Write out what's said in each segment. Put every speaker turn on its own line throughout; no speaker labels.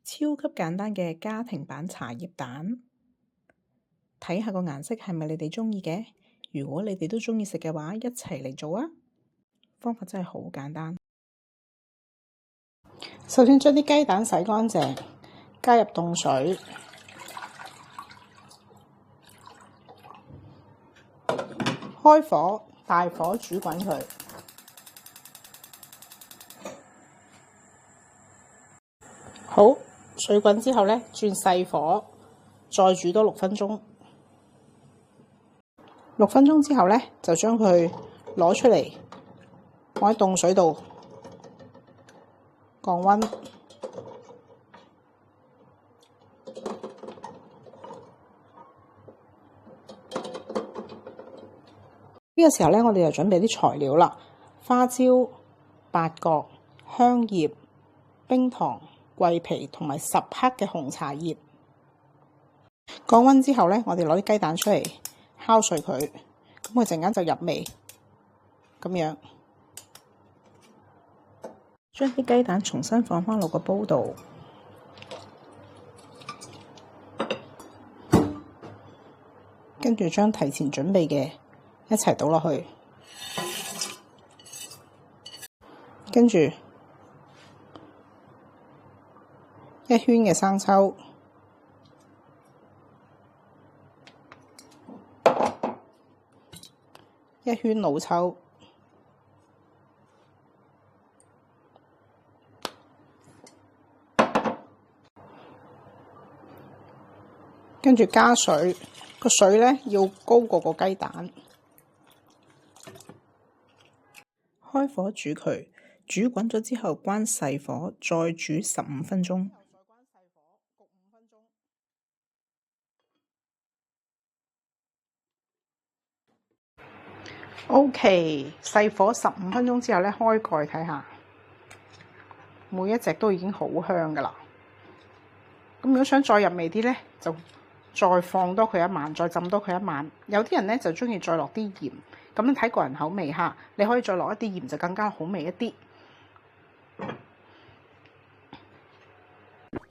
超級簡單嘅家庭版茶葉蛋，睇下個顏色係咪你哋鍾意嘅？如果你哋都鍾意食嘅話，一齊嚟做啊！方法真係好簡單。首先將啲雞蛋洗乾淨，加入凍水，開火大火煮滾佢。好，水滾之後呢，轉細火，再煮多6分鐘。6分鐘之後呢，就將佢攞出嚟，放喺凍水度降溫。呢個時候呢，我哋就準備啲材料啦：花椒、八角、香葉、冰糖、桂皮同埋10克嘅紅茶葉。降溫之後呢，我哋攞啲雞蛋出嚟敲碎佢，咁佢陣間就入味。咁樣將啲雞蛋重新放返落個煲度，跟住將提前準備嘅一齊倒落去，跟住一圈嘅生抽，一圈老抽，跟住加水，個水呢要高過個雞蛋。開火煮佢，煮滾咗之後關細火，再煮15分鐘。OK， 細火15分鐘之後呢，開蓋睇下，每一隻都已經好香噶啦。咁如果想再入味啲呢，就再放多佢一晚，再浸多佢一晚。有啲人呢就鍾意再落啲鹽，咁睇個人口味嚇。你可以再落一啲鹽，就更加好味一啲。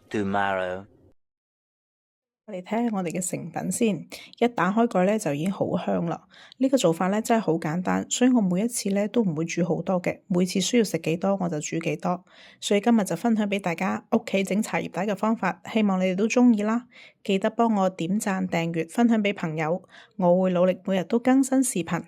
Tomorrow，
我哋睇下我哋嘅成品先，一打開蓋咧就已經好香啦。呢個做法咧真係好簡單，所以我每一次咧都唔會煮好多嘅，每次需要食幾多我就煮幾多。所以今日就分享俾大家屋企整茶葉蛋嘅方法，希望你哋都鍾意啦。記得幫我點讚、訂閱、分享俾朋友，我會努力每日都更新視頻。